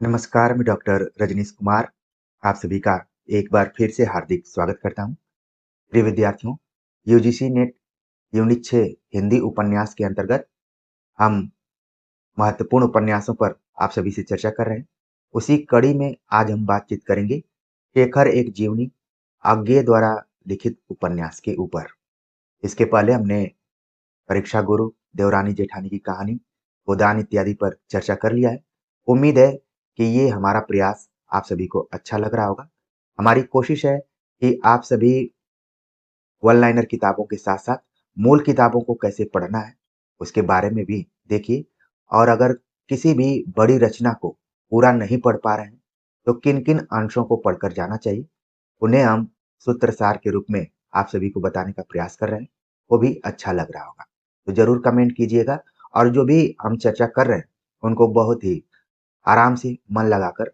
नमस्कार, मैं डॉक्टर रजनीश कुमार आप सभी का एक बार फिर से हार्दिक स्वागत करता हूँ। प्रिय विद्यार्थियों, यूजीसी नेट यूनिट 6 हिंदी उपन्यास के अंतर्गत हम महत्वपूर्ण उपन्यासों पर आप सभी से चर्चा कर रहे हैं। उसी कड़ी में आज हम बातचीत करेंगे शेखर एक जीवनी आज्ञे द्वारा लिखित उपन्यास के ऊपर। इसके पहले हमने परीक्षा गुरु, देवरानी जेठानी की कहानी, गोदान इत्यादि पर चर्चा कर लिया है। उम्मीद है कि ये हमारा प्रयास आप सभी को अच्छा लग रहा होगा। हमारी कोशिश है कि आप सभी वन लाइनर किताबों के साथ-साथ मूल किताबों को कैसे पढ़ना है, उसके बारे में भी देखिए और अगर किसी भी बड़ी रचना को पूरा नहीं पढ़ पा रहे हैं, तो किन-किन अंशों को पढ़कर जाना चाहिए, उन्हें हम सूत्रसार के रूप में आप सभी को बताने का प्रयास कर रहे हैं, वो भी अच्छा लग रहा होगा। तो ज़रूर कमेंट कीजिएगा और जो भी हम चर्चा कर रहे हैं, उनको बहुत ही आराम से मन लगाकर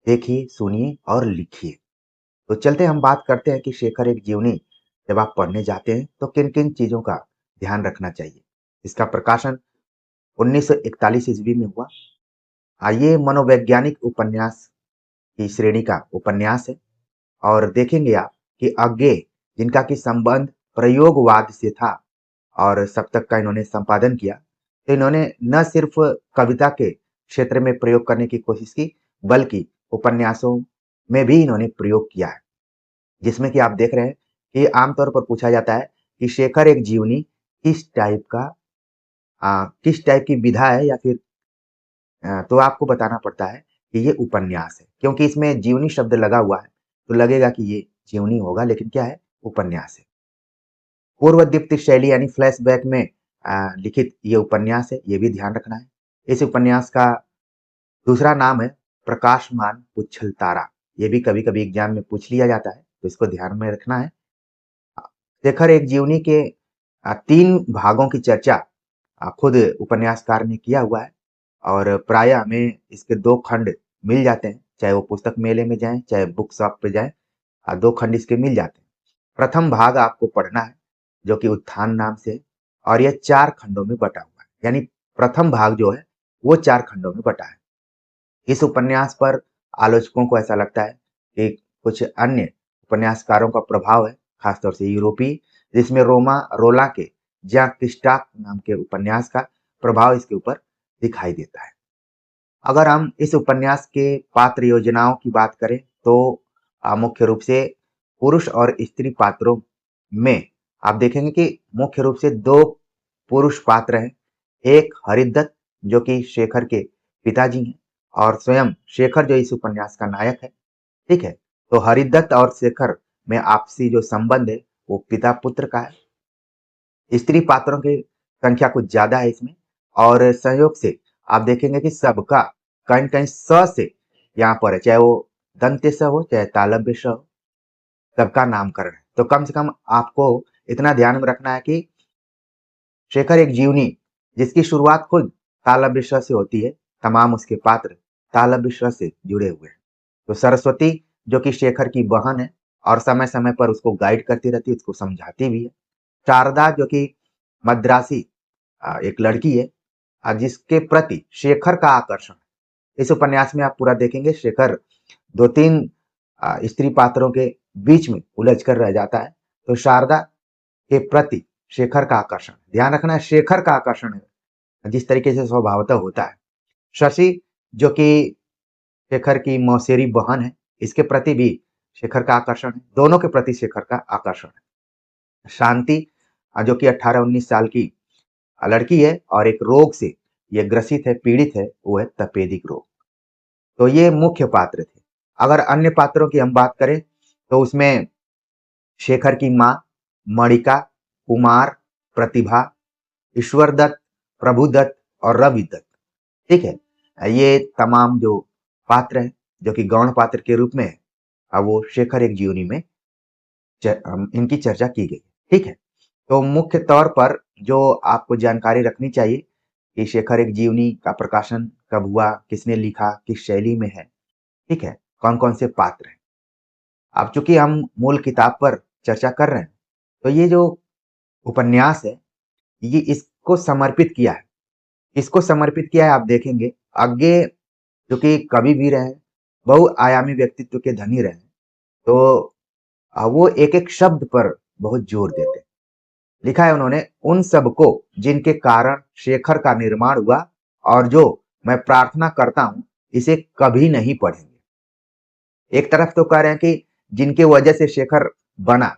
देखिए, सुनिए और लिखिए। तो चलते हम बात करते हैं कि शेखर एक जीवनी जब आप पढ़ने जाते हैं तो किन-किन चीज़ों का ध्यान रखना चाहिए। इसका प्रकाशन 1941 ईस्वी में हुआ। ये मनोवैज्ञानिक उपन्यास की श्रेणी का उपन्यास है और देखेंगे आप कि आगे जिनका कि संबंध प्रयोगवाद से था और सप्तक का इन्होंने संपादन किया, तो इन्होंने न सिर्फ कविता के क्षेत्र में प्रयोग करने की कोशिश की, बल्कि उपन्यासों में भी इन्होंने प्रयोग किया है। जिसमें कि आप देख रहे हैं कि आमतौर पर पूछा जाता है कि शेखर एक जीवनी किस टाइप का किस टाइप की विधा है या फिर तो आपको बताना पड़ता है कि ये उपन्यास है। क्योंकि इसमें जीवनी शब्द लगा हुआ है, तो लगेगा कि ये जीवनी होगा लेकिन क्या है? उपन्यास है। पूर्वदीप्ति शैली यानी फ्लैशबैक में लिखित ये उपन्यास है, ये भी ध्यान रखना है। इस उपन्यास का दूसरा नाम है प्रकाशमान उछल तारा। ये भी कभी-कभी एग्ज़ाम में पूछ लिया जाता है, तो इसको ध्यान में रखना है। शेखर एक जीवनी के 3 भागों की चर्चा खुद उपन्यासकार ने किया हुआ है और प्रायः हमें इसके 2 खंड मिल जाते हैं, चाहे वो पुस्तक मेले में जाएँ, चाहे बुक शॉप पे जाएँ 2 खंड इसके मिल जाते हैं। प्रथम भाग आपको पढ़ना है, जो कि उत्थान नाम से है और यह 4 खंडों में बटा हुआ है, यानी प्रथम भाग जो है, वो 4 खंडों में बटा है। इस उपन्यास पर आलोचकों को ऐसा लगता है कि कुछ अन्य उपन्यासकारों का प्रभाव है, खासतौर से यूरोपीय, जिसमें रोला के जैक क्रिस्टाफ नाम के उपन्यास का प्रभाव इसके ऊपर दिखाई देता है। अगर हम इस उपन्यास के पात्र योजनाओं की बात करें तो मुख्य रूप से पुरुष और स्त्री पात्रों में आप देखेंगे कि मुख्य रूप से 2 पुरुष पात्र हैं। एक हरिदत्त जो कि शेखर के पिताजी हैं और स्वयं शेखर जो इस उपन्यास का नायक है, ठीक है? तो हरिदत्त और शेखर में आपसी जो संबंध है, वो पिता-पुत्र का है। स्त्री पात्रों की संख्या कुछ ज़्यादा है इसमें और संयोग से आप देखेंगे कि सबका कहीं न कहीं स से यहाँ पर है, चाहे वो दंत्य स हो, चाहे तालव्य स हो, सबका नामकरण है। तो कम से कम आपको इतना ध्यान में रखना है कि शेखर एक जीवनी जिसकी शुरुआत खुद तालव्य श से होती है, तमाम उसके पात्र तालव्य श से जुड़े हुए हैं। तो सरस्वती जो कि शेखर की बहन है और समय-समय पर उसको गाइड करती रहती है, उसको समझाती भी है। शारदा जो कि मद्रासी एक लड़की है जिसके प्रति शेखर का आकर्षण इस उपन्यास में आप पूरा देखेंगे शेखर 2-3 स्त्री पात्रों के बीच में उलझ कर रह जाता है। तो शारदा के प्रति शेखर का आकर्षण, ध्यान रखना है शेखर का आकर्षण है, जिस तरीके से स्वभावतः होता है। शशि जो कि शेखर की मौसेरी बहन है, इसके प्रति भी शेखर का आकर्षण है, दोनों के प्रति शेखर का आकर्षण है। शांति जो कि 18-19 साल की लड़की है और एक रोग से ये ग्रसित है, पीड़ित है, वो है तपेदिक रोग। तो ये मुख्य पात्र थे। अगर अन्य पात्रों की हम बात करें, तो उसमें शेखर की माँ, मणिका, कुमार, प्रतिभा, ईश्वरदत्त, प्रभुदत्त और रविदत्त, ठीक है? ये तमाम जो पात्र हैं, जो कि गौण पात्र के रूप में हैं, वो शेखर एक जीवनी में इनकी चर्चा की गई, ठीक है? तो मुख्य तौर पर जो आपको जानकारी रखनी चाहिए कि शेखर एक जीवनी का प्रकाशन कब हुआ, किसने लिखा, किस शैली में है, ठीक है? कौन-कौन से पात्र हैं। अब चूँकि हम मूल किताब पर चर्चा कर रहे हैं, तो ये जो उपन्यास है, ये इसको समर्पित किया है। किसको समर्पित किया है आप देखेंगे, आगे जो कि कवि भी रहे, बहुआयामी व्यक्तित्व के धनी रहे, तो वो एक-एक शब्द पर बहुत जोर देते हैं। लिखा है उन्होंने, उन सबको जिनके कारण शेखर का निर्माण हुआ और जो मैं प्रार्थना करता हूँ, इसे कभी नहीं पढ़ेंगे। एक तरफ तो कह रहे हैं कि जिनके वजह से शेखर बना,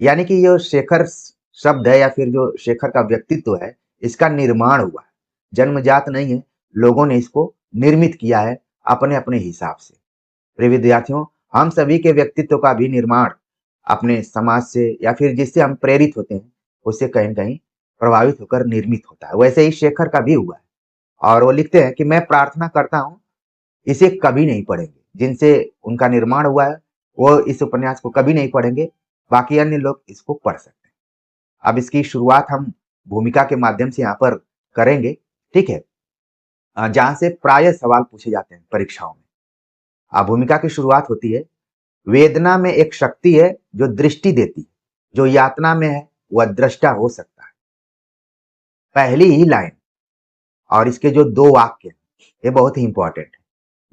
यानी कि जो शेखर शब्द है या फिर जो शेखर का व्यक्तित्व है, इसका निर्माण हुआ है, जन्मजात नहीं है, लोगों ने इसको निर्मित किया है अपने-अपने हिसाब से। प्रिय विद्यार्थियों, हम सभी के व्यक्तित्व का भी निर्माण अपने समाज से या फिर जिससे हम प्रेरित होते हैं, उससे कहीं न कहीं प्रभावित होकर निर्मित होता है। वैसे ही शेखर का भी हुआ है और वो लिखते हैं कि मैं प्रार्थना करता हूँ, इसे कभी नहीं पढ़ेंगे। जिनसे उनका निर्माण हुआ है, वो इस उपन्यास को कभी नहीं पढ़ेंगे, बाकी अन्य लोग इसको पढ़ सकते हैं। अब इसकी शुरुआत हम भूमिका के माध्यम से यहाँ पर करेंगे, ठीक है? जहाँ से प्रायः सवाल पूछे जाते हैं परीक्षाओं में। भूमिका की शुरुआत होती है, वेदना में एक शक्ति है जो दृष्टि देती है, जो यातना में है वह दृष्टा हो सकता है। पहली ही लाइन और इसके जो 2 वाक्य हैं, ये बहुत ही इंपॉर्टेंट है।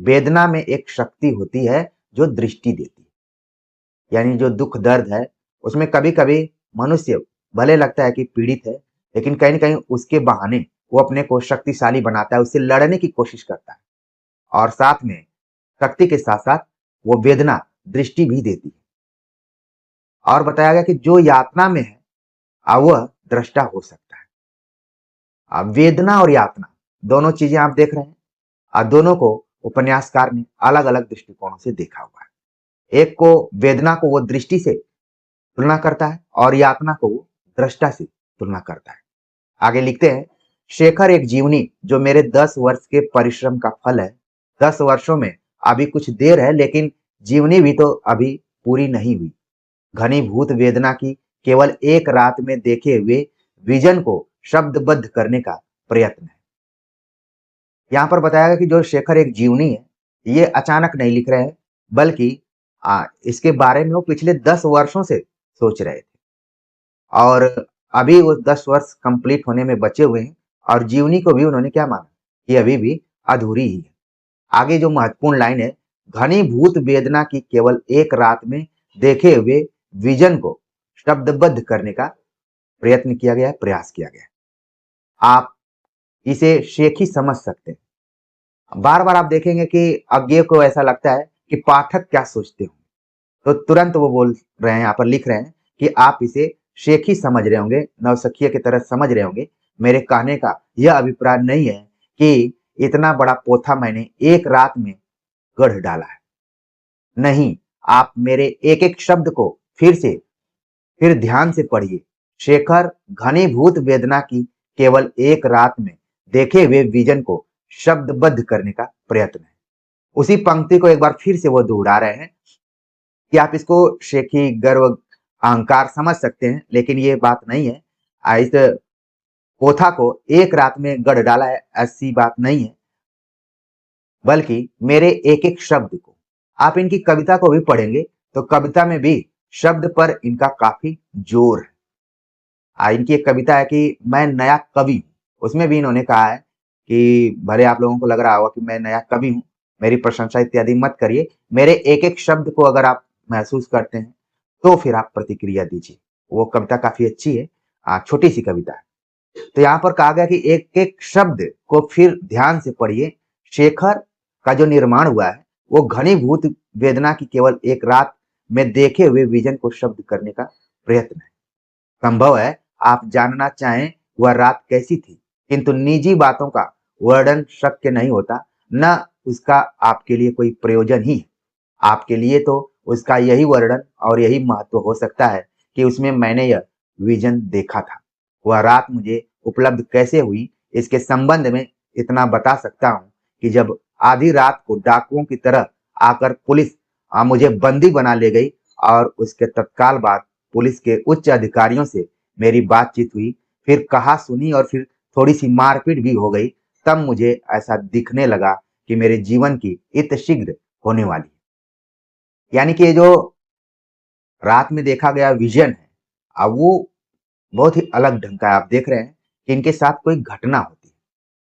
वेदना में एक शक्ति होती है जो दृष्टि देती है। यानी जो दुख दर्द है, उसमें कभी-कभी मनुष्य भले लगता है कि पीड़ित है, लेकिन कहीं न कहीं उसके बहाने वो अपने को शक्तिशाली बनाता है, उससे लड़ने की कोशिश करता है और साथ में शक्ति के साथ-साथ वो वेदना दृष्टि भी देती है। और बताया गया कि जो यातना में है वह दृष्टा हो सकता है। वेदना और यातना दोनों चीजें आप देख रहे हैं, दोनों को उपन्यासकार ने अलग-अलग दृष्टिकोणों से देखा हुआ है। एक को वेदना को वो दृष्टि से तुलना करता है और यातना को वो दृष्टा से तुलना करता है। आगे लिखते हैं, शेखर एक जीवनी जो मेरे 10 वर्ष के परिश्रम का फल है। 10 वर्षों में अभी कुछ देर है, लेकिन जीवनी भी तो अभी पूरी नहीं हुई। घनीभूत वेदना की केवल एक रात में देखे हुए विजन को शब्दबद्ध करने का प्रयत्न है। यहाँ पर बताया गया कि जो शेखर एक जीवनी है, ये अचानक नहीं लिख रहे हैं, बल्कि इसके बारे में वो पिछले 10 वर्षों से सोच रहे थे और अभी वो 10 वर्ष कंप्लीट होने में बचे हुए हैं और जीवनी को भी उन्होंने क्या माना कि अभी भी अधूरी ही है। आगे जो महत्वपूर्ण लाइन है, घनीभूत वेदना की केवल एक रात में देखे हुए विजन को शब्दबद्ध करने का प्रयत्न किया गया है, प्रयास किया गया है। आप इसे शेख ही समझ सकते हैं। बार-बार आप देखेंगे कि अज्ञेय को ऐसा लगता है कि पाठक क्या सोचते हो, तो तुरंत वो बोल रहे हैं, यहाँ पर लिख रहे हैं कि आप इसे शेख ही समझ रहे होंगे, नौसिखिया की तरह समझ रहे होंगे। मेरे कहने का यह अभिप्राय नहीं है कि इतना बड़ा पोथा मैंने एक रात में गढ़ डाला है। नहीं, आप मेरे एक-एक शब्द को फिर ध्यान से पढ़िए। शेखर घनीभूत वेदना की केवल एक रात में देखे हुए विजन को शब्दबद्ध करने का प्रयत्न है। उसी पंक्ति को एक बार फिर से वो दोहरा रहे हैं कि आप इसको शेखी, गर्व, अहंकार समझ सकते हैं, लेकिन ये बात नहीं है। इस पोथा को एक रात में गढ़ डाला है, ऐसी बात नहीं है, बल्कि मेरे एक-एक शब्द को। आप इनकी कविता को भी पढ़ेंगे, तो कविता में भी शब्द पर इनका काफ़ी जोर है। इनकी एक कविता है कि मैं नया कवि हूँ, उसमें भी इन्होंने कहा है कि भले आप लोगों को लग रहा होगा कि मैं नया कवि हूँ, मेरी प्रशंसा इत्यादि मत करिए। मेरे एक-एक शब्द को अगर आप महसूस करते हैं, तो फिर आप प्रतिक्रिया दीजिए। वो कविता काफ़ी अच्छी है, छोटी-सी कविता है। तो यहाँ पर कहा गया कि एक-एक शब्द को फिर ध्यान से पढ़िए। शेखर का जो निर्माण हुआ है, वो घनीभूत वेदना की केवल एक रात में देखे हुए विजन को शब्द करने का प्रयत्न है। संभव है आप जानना चाहें वह रात कैसी थी, किंतु निजी बातों का वर्णन शक्य नहीं होता, न उसका आपके लिए कोई प्रयोजन ही है। आपके लिए तो उसका यही वर्णन और यही महत्व हो सकता है कि उसमें मैंने यह विजन देखा था। वह रात मुझे उपलब्ध कैसे हुई, इसके संबंध में इतना बता सकता हूँ कि जब आधी रात को डाकुओं की तरह आकर पुलिस मुझे बंदी बना ले गई और उसके तत्काल बाद पुलिस के उच्च अधिकारियों से मेरी बातचीत हुई, फिर कहा सुनी और फिर थोड़ी-सी मारपीट भी हो गई, तब मुझे ऐसा दिखने लगा कि मेरे जीवन की इत शीघ्र होने वाली है। यानी कि ये जो रात में देखा गया विज़न है, वो बहुत ही अलग ढंग का है। आप देख रहे हैं कि इनके साथ कोई घटना होती है।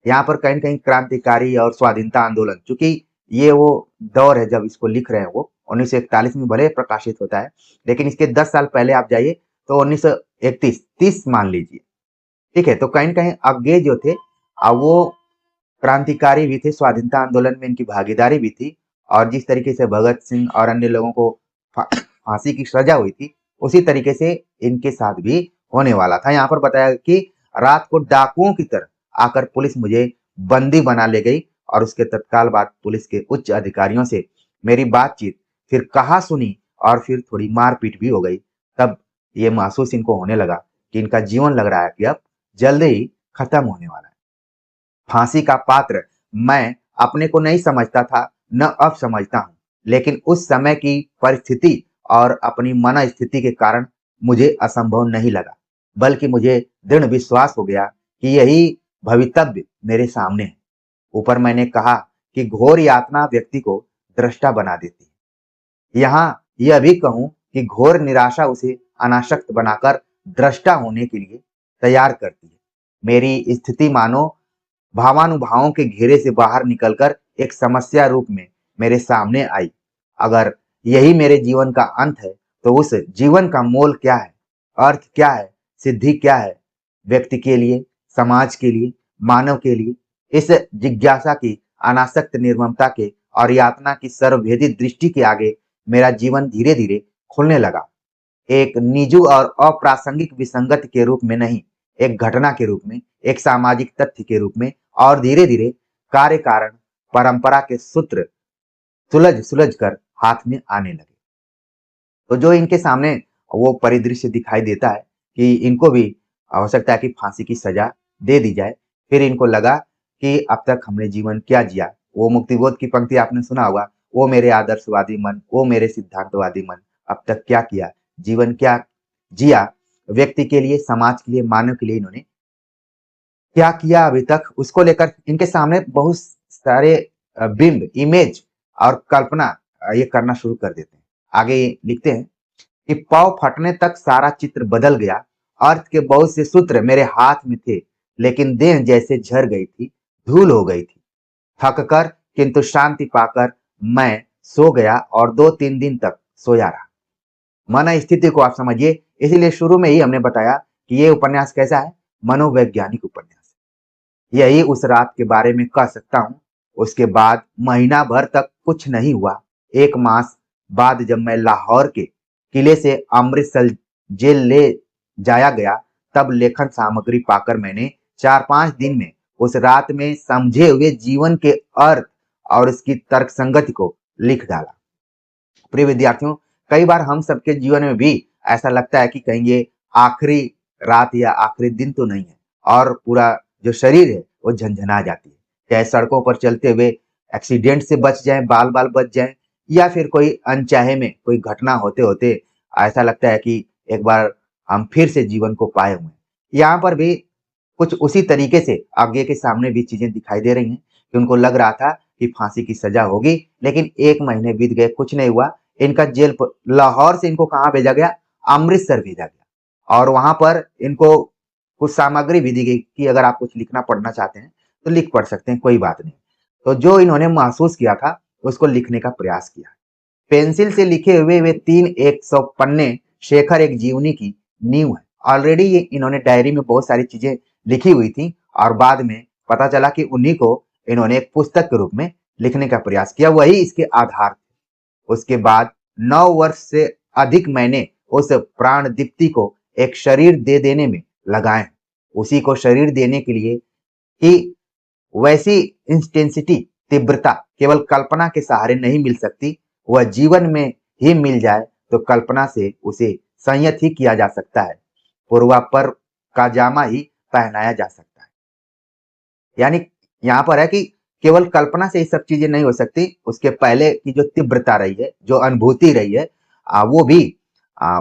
यहाँ पर कहीं न कहीं क्रांतिकारी और स्वाधीनता आंदोलन, चूँकि ये वो दौर है जब इसको लिख रहे हैं वो, 1941 में भले प्रकाशित होता है, लेकिन इसके 10 साल पहले आप जाइए तो 1931 30 मान लीजिए, ठीक है? तो कहीं न कहीं आगे जो थे वो क्रांतिकारी भी थे, स्वाधीनता आंदोलन में इनकी भागीदारी भी थी और जिस तरीके से भगत सिंह और अन्य लोगों को फांसी की सजा हुई थी, उसी तरीके से इनके साथ भी होने वाला था। यहाँ पर बताया कि रात को डाकुओं की तरह आकर पुलिस मुझे बंदी बना ले गई और उसके तत्काल बाद पुलिस के उच्च अधिकारियों से मेरी बातचीत फिर कहा सुनी और फिर थोड़ी मारपीट भी हो गई। तब ये महसूस इनको होने लगा कि इनका जीवन लग रहा है कि अब जल्द ही खत्म होने वाला है। फांसी का पात्र मैं अपने को नहीं समझता था, न अब समझता हूँ, लेकिन उस समय की परिस्थिति और अपनी मनस्थिति के कारण मुझे असंभव नहीं लगा, बल्कि मुझे दृढ़ विश्वास हो गया कि यही भवितव्य मेरे सामने है। ऊपर मैंने कहा कि घोर यातना व्यक्ति को दृष्टा बना देती है। यहाँ यह भी कहूँ कि घोर निराशा उसे अनासक्त बनाकर दृष्टा होने के लिए तैयार करती है। मेरी स्थिति मानो भावानुभावों के घेरे से बाहर निकलकर एक समस्या रूप में मेरे सामने आई। अगर यही मेरे जीवन का अंत है, तो उस जीवन का मोल क्या है? अर्थ क्या है? सिद्धि क्या है? व्यक्ति के लिए, समाज के लिए, मानव के लिए? इस जिज्ञासा की अनासक्त निर्ममता के और यातना की सर्वभेदी दृष्टि के आगे मेरा जीवन धीरे-धीरे खुलने लगा। एक निजी और अप्रासंगिक विसंगति के रूप में नहीं, एक घटना के रूप में, एक सामाजिक तथ्य के रूप में और धीरे-धीरे कार्य कारण परंपरा के सूत्र सुलझ कर हाथ में आने लगे। तो जो इनके सामने वो परिदृश्य दिखाई देता है कि इनको भी हो सकता है कि फांसी की सजा दे दी जाए। फिर इनको लगा कि अब तक हमने जीवन क्या जिया? वो मुक्तिबोध की पंक्ति आपने सुना होगा, "ओ मेरे आदर्शवादी मन, ओ मेरे सिद्धांतवादी मन, अब तक क्या किया? जीवन क्या जिया?" व्यक्ति के लिए, समाज के लिए, मानव के लिए इन्होंने क्या किया अभी तक, उसको लेकर इनके सामने बहुत सारे बिंब, इमेज और कल्पना ये करना शुरू कर देते हैं। आगे ये लिखते हैं कि पाँव फटने तक सारा चित्र बदल गया। अर्थ के बहुत से सूत्र मेरे हाथ में थे, लेकिन देह जैसे झर गई थी, धूल हो गई थी। थक कर किंतु शांति पाकर मैं सो गया और 2-3 दिन तक सोया रहा। मन स्थिति को आप समझिए, इसीलिए शुरू में ही हमने बताया कि ये उपन्यास कैसा है? मनोवैज्ञानिक उपन्यास। यही उस रात के बारे में कह सकता हूँ। उसके बाद महीना भर तक कुछ नहीं हुआ। 1 मास बाद जब मैं लाहौर के किले से अमृतसर जेल ले जाया गया, तब लेखन सामग्री पाकर मैंने 4-5 दिन में उस रात में समझे हुए जीवन के अर्थ और उसकी तर्कसंगति को लिख डाला। प्रिय विद्यार्थियों, कई बार हम सबके जीवन में भी ऐसा लगता है कि कहीं ये आखिरी रात या आखिरी दिन तो नहीं है और पूरा जो शरीर है वो झंझना जाती है। चाहे सड़कों पर चलते हुए एक्सीडेंट से बच जाएं, बाल-बाल बच जाएं या फिर कोई अनचाहे में कोई घटना होते-होते ऐसा लगता है कि एक बार हम फिर से जीवन को पाए हुए हैं। यहाँ पर भी कुछ उसी तरीके से आगे के सामने भी चीजें दिखाई दे रही हैं कि उनको लग रहा था कि फांसी की सजा होगी, लेकिन 1 महीने बीत गए, कुछ नहीं हुआ। इनका जेल लाहौर से इनको कहाँ भेजा गया? अमृतसर भेजा गया और वहां पर इनको कुछ सामग्री भी दी गई कि अगर आप कुछ लिखना पढ़ना चाहते हैं तो लिख पढ़ सकते हैं, कोई बात नहीं। तो जो इन्होंने महसूस किया था उसको लिखने का प्रयास किया। पेंसिल से लिखे हुए वे 3 100 पन्ने शेखर एक जीवनी की नींव है। ऑलरेडी ये इन्होंने डायरी में बहुत सारी चीजें लिखी हुई थी और बाद में पता चला कि उन्हीं को इन्होंने एक पुस्तक के रूप में लिखने का प्रयास किया, वही इसके आधार थे। उसके बाद 9 वर्ष से अधिक मैंने उस प्राण दीप्ति को एक शरीर दे देने में लगाए। उसी को शरीर देने के लिए कि वैसी इंटेंसिटी, तीव्रता केवल कल्पना के सहारे नहीं मिल सकती, वह जीवन में ही मिल जाए तो कल्पना से उसे संयत ही किया जा सकता है, पूर्वापर का जामा ही पहनाया जा सकता है। यानी यहाँ पर है कि केवल कल्पना से ये सब चीजें नहीं हो सकती, उसके पहले की जो तीव्रता रही है, जो अनुभूति रही है, वो भी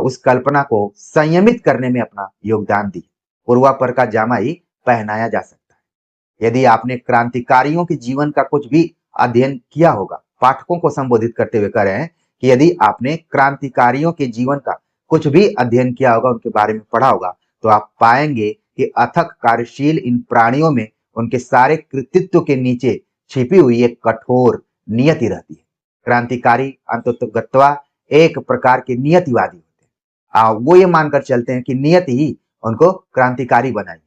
उस कल्पना को संयमित करने में अपना योगदान दी। पूर्वापर का जामा ही पहनाया जा सकता है। यदि आपने क्रांतिकारियों के जीवन का कुछ भी अध्ययन किया होगा, पाठकों को संबोधित करते हुए कह रहे हैं कि यदि आपने क्रांतिकारियों के जीवन का कुछ भी अध्ययन किया होगा, उनके बारे में पढ़ा होगा, तो आप पाएंगे कि अथक कार्यशील इन प्राणियों में उनके सारे कृतित्व के नीचे छिपी हुई एक कठोर नियति रहती है। क्रांतिकारी अंततोगत्वा एक प्रकार के नियतिवादी होते हैं। वो ये मानकर चलते हैं कि नियति ही उनको क्रांतिकारी बनाई,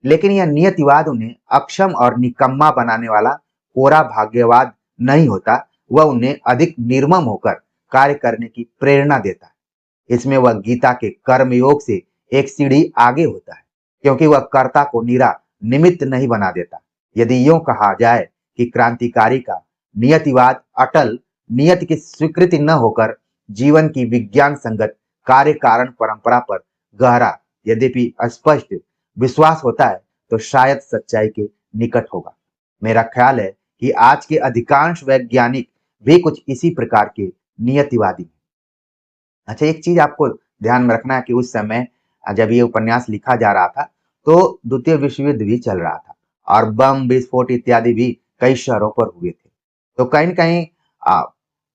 लेकिन यह नियतिवाद उन्हें अक्षम और निकम्मा बनाने वाला कोरा भाग्यवाद नहीं होता, वह उन्हें अधिक निर्मम होकर कार्य करने की प्रेरणा देता है। इसमें वह गीता के कर्मयोग से एक सीढ़ी आगे होता है, क्योंकि वह कर्ता को निरा निमित्त नहीं बना देता। यदि यूं कहा जाए कि क्रांतिकारी का नियतिवाद अटल नियति की स्वीकृति न होकर जीवन की विज्ञान संगत कार्य कारण परंपरा पर गहरा यद्यपि अस्पष्ट विश्वास होता है, तो शायद सच्चाई के निकट होगा। मेरा ख्याल है कि आज के अधिकांश वैज्ञानिक भी कुछ इसी प्रकार के नियतिवादी हैं। अच्छा, एक चीज आपको ध्यान में रखना है कि उस समय जब ये उपन्यास लिखा जा रहा था, तो द्वितीय विश्व युद्ध भी चल रहा था और बम विस्फोट इत्यादि भी कई शहरों पर हुए थे। तो कहीं न कहीं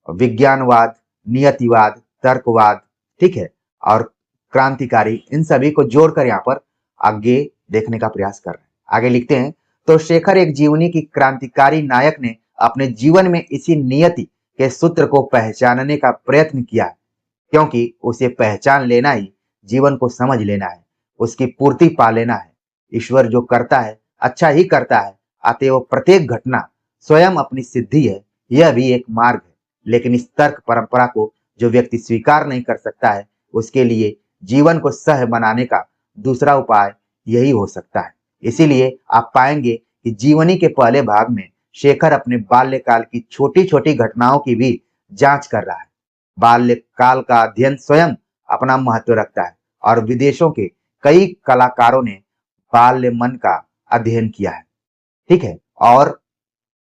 विज्ञानवाद, नियतिवाद, तर्कवाद, ठीक है, और क्रांतिकारी, इन सभी को जोड़कर यहाँ पर आगे देखने का प्रयास कर रहे हैं। आगे लिखते हैं, तो शेखर एक जीवनी की क्रांतिकारी नायक ने अपने जीवन में इसी नियति के सूत्र को पहचानने का प्रयत्न किया है, क्योंकि उसे पहचान लेना ही जीवन को समझ लेना है, उसकी पूर्ति पा लेना है। ईश्वर जो करता है अच्छा ही करता है, अतएव प्रत्येक घटना स्वयं अपनी सिद्धि है, यह भी एक मार्ग है। लेकिन इस तर्क परंपरा को जो व्यक्ति स्वीकार नहीं कर सकता है, उसके लिए जीवन को सह बनाने का दूसरा उपाय यही हो सकता है। इसीलिए आप पाएंगे कि जीवनी के पहले भाग में शेखर अपने बाल्यकाल की छोटी छोटी घटनाओं की भी जांच कर रहा है। बाल्यकाल का अध्ययन स्वयं अपना महत्व रखता है और विदेशों के कई कलाकारों ने बाल्य मन का अध्ययन किया है, ठीक है, और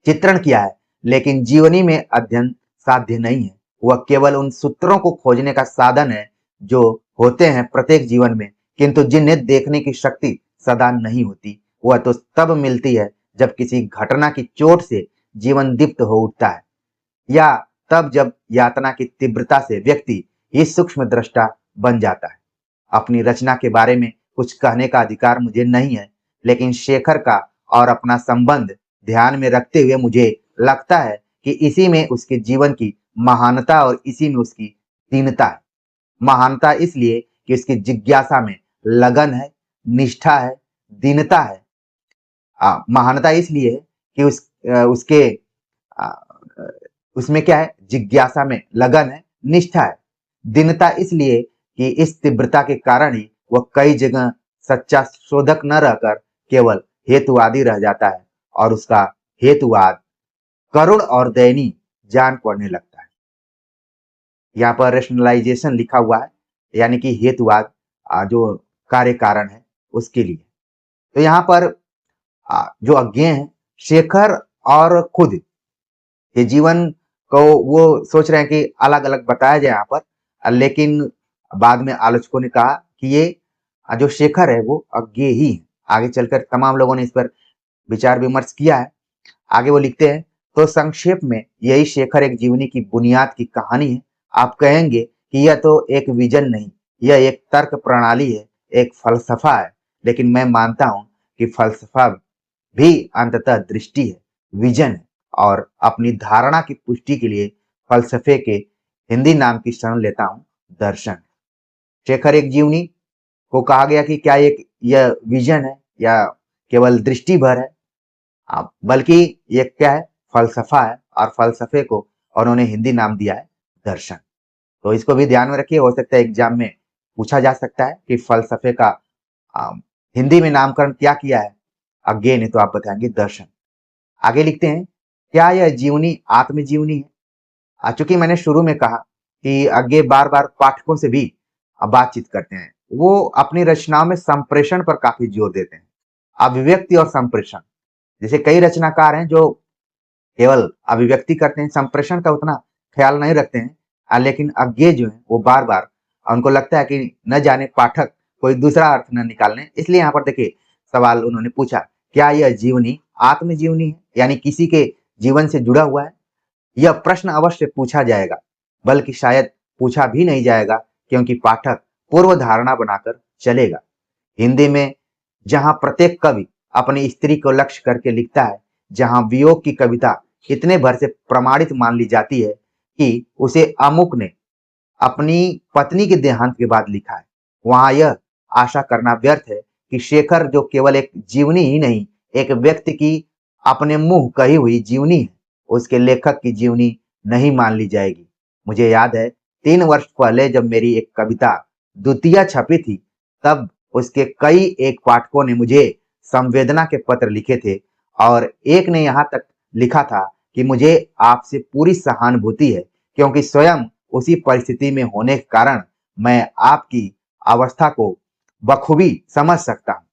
चित्रण किया है, लेकिन जीवनी में अध्ययन साध्य नहीं है। वह केवल उन सूत्रों को खोजने का साधन है जो होते हैं प्रत्येक जीवन में, किंतु जिन्हें देखने की शक्ति सदा नहीं होती। वह तो तब मिलती है जब किसी घटना की चोट से जीवन दीप्त हो उठता है, या तब जब यातना की तीव्रता से व्यक्ति ही सूक्ष्म दृष्टा बन जाता है। अपनी रचना के बारे में कुछ कहने का अधिकार मुझे नहीं है, लेकिन शेखर का और अपना संबंध ध्यान में रखते हुए मुझे लगता है कि इसी में उसके जीवन की महानता और इसी में उसकी दीनता है। महानता इसलिए कि उसकी जिज्ञासा में लगन है, निष्ठा है, दीनता है। महानता इसलिए है कि उसके आ, उसमें क्या है, जिज्ञासा में लगन है, निष्ठा है। दीनता इसलिए कि इस तीव्रता के कारण ही वह कई जगह सच्चा शोधक न रहकर केवल हेतुवादी रह जाता है और उसका हेतुवाद करुण और दयनीय जान पड़ने लगता है। यहाँ पर रेशनलाइजेशन लिखा हुआ है, यानी कि हेतुवाद जो कार्य कारण है उसके लिए। तो यहाँ पर जो अज्ञेय है शेखर और खुद ये जीवन को वो सोच रहे हैं कि अलग अलग बताया जाए यहाँ पर, लेकिन बाद में आलोचकों ने कहा कि ये जो शेखर है वो अज्ञेय ही है। आगे चलकर तमाम लोगों ने इस पर विचार विमर्श किया है। आगे वो लिखते हैं, तो संक्षेप में यही शेखर एक जीवनी की बुनियाद की कहानी है। आप कहेंगे कि यह तो एक विजन नहीं, यह एक तर्क प्रणाली है, एक फलसफा है, लेकिन मैं मानता हूं कि फलसफा भी अंततः दृष्टि है, विजन है, और अपनी धारणा की पुष्टि के लिए फलसफे के हिंदी नाम की शरण लेता हूं, दर्शन। शेखर एक जीवनी को कहा गया कि क्या यह विजन है या केवल दृष्टि भर है, बल्कि ये क्या है, फलसफा है, और फलसफे को उन्होंने हिंदी नाम दिया है दर्शन। तो इसको भी ध्यान में रखिए, हो सकता है एग्जाम में पूछा जा सकता है कि फलसफे का हिंदी में नामकरण क्या किया है, अज्ञेय ने तो आप बताएंगे दर्शन। आगे लिखते हैं, क्या यह जीवनी आत्मजीवनी है? चूंकि मैंने शुरू में कहा कि अज्ञेय बार बार पाठकों से भी बातचीत करते हैं, वो अपनी रचनाओं में संप्रेषण पर काफी जोर देते हैं, अभिव्यक्ति और संप्रेषण। जैसे कई रचनाकार हैं जो केवल अभिव्यक्ति करते हैं, संप्रेषण का उतना ख्याल नहीं रखते हैं, लेकिन अज्ञेय जो है वो बार बार उनको लगता है कि न जाने पाठक कोई दूसरा अर्थ न निकालने, इसलिए यहाँ पर देखिए सवाल उन्होंने पूछा, क्या यह जीवनी आत्मजीवनी है, यानी किसी के जीवन से जुड़ा हुआ है? यह प्रश्न अवश्य पूछा जाएगा, बल्कि शायद पूछा भी नहीं जाएगा, क्योंकि पाठक पूर्व धारणा बनाकर चलेगा। हिंदी में जहां प्रत्येक कवि अपनी स्त्री को लक्ष्य करके लिखता है, जहां वियोग की कविता इतने भर से प्रमाणित मान ली जाती है कि उसे अमुक ने अपनी पत्नी के देहांत के बाद लिखा है। वहां यह आशा करना व्यर्थ है कि शेखर जो केवल एक जीवनी ही नहीं, एक व्यक्ति की अपने मुंह कही हुई जीवनी है, उसके लेखक की जीवनी नहीं मान ली जाएगी। मुझे याद है 3 वर्ष पहले जब मेरी एक कविता द्वितीया छपी थी, तब उसके कई एक पाठकों ने मुझे संवेदना के पत्र लिखे थे और एक ने यहाँ तक लिखा था कि मुझे आपसे पूरी सहानुभूति है, क्योंकि स्वयं उसी परिस्थिति में होने के कारण मैं आपकी अवस्था को बखूबी समझ सकता हूँ।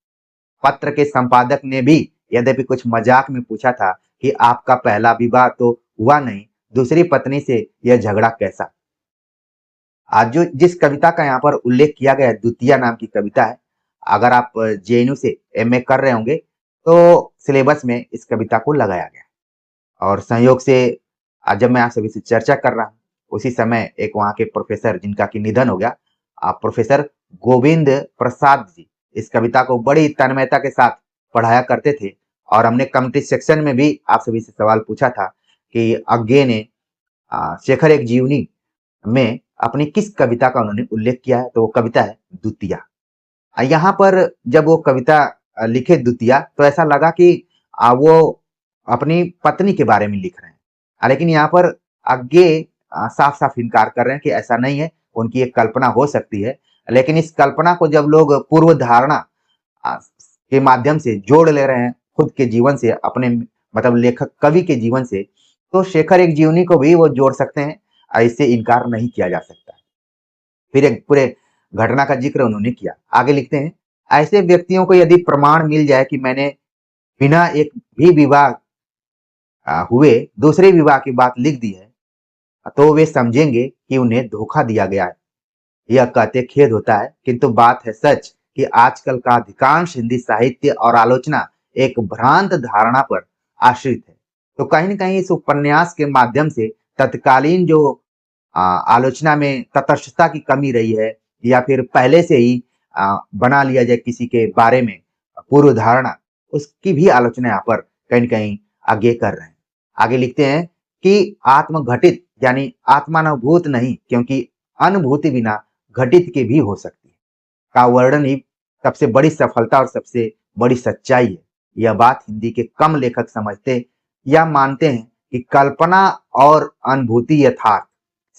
पत्र के संपादक ने भी यद्यपि कुछ मजाक में पूछा था कि आपका पहला विवाह तो हुआ नहीं, दूसरी पत्नी से यह झगड़ा कैसा। आज जो जिस कविता का यहाँ पर उल्लेख किया गया है, द्वितीया नाम की कविता है। अगर आप जेएनयू से एमए कर रहे होंगे तो सिलेबस में इस कविता को लगाया गया और संयोग से आज जब मैं आप सभी से चर्चा कर रहा हूँ, उसी समय एक वहाँ के प्रोफेसर जिनका कि निधन हो गया, प्रोफेसर गोविंद प्रसाद जी इस कविता को बड़ी तन्मयता के साथ पढ़ाया करते थे और हमने कमेंट्री सेक्शन में भी आप सभी से सवाल पूछा था कि अज्ञे ने शेखर एक जीवनी में अपनी किस कविता का उन्होंने उल्लेख किया है, तो वो कविता है द्वितीया। यहाँ पर जब वो कविता लिखे द्वितीया, तो ऐसा लगा कि वो अपनी पत्नी के बारे में लिख रहे हैं, लेकिन यहाँ पर आगे साफ साफ इनकार कर रहे हैं कि ऐसा नहीं है, उनकी एक कल्पना हो सकती है। लेकिन इस कल्पना को जब लोग पूर्व धारणा के माध्यम से जोड़ ले रहे हैं खुद के जीवन से, अपने मतलब लेखक कवि के जीवन से, तो शेखर एक जीवनी को भी वो जोड़ सकते हैं, इससे इनकार नहीं किया जा सकता। फिर एक पूरे घटना का जिक्र उन्होंने किया। आगे लिखते हैं, ऐसे व्यक्तियों को यदि प्रमाण मिल जाए कि मैंने बिना एक भी विवाह हुए दूसरे विवाह की बात लिख दी है, तो वे समझेंगे कि उन्हें धोखा दिया गया है। यह कहते खेद होता है, किंतु बात है सच कि आजकल का अधिकांश हिंदी साहित्य और आलोचना एक भ्रांत धारणा पर आश्रित है। तो कहीं न कहीं इस उपन्यास के माध्यम से तत्कालीन जो आलोचना में तटस्थता की कमी रही है, या फिर पहले से ही बना लिया जाए किसी के बारे में पूर्व धारणा, उसकी भी आलोचना यहाँ पर कहीं न कहीं आगे कर रहे हैं। आगे लिखते हैं कि आत्मघटित यानी आत्मानुभूत नहीं, क्योंकि अनुभूति बिना घटित के भी हो सकती है, का वर्णन ही सबसे बड़ी सफलता और सबसे बड़ी सच्चाई है। यह बात हिंदी के कम लेखक समझते या मानते हैं कि कल्पना और अनुभूति यथार्थ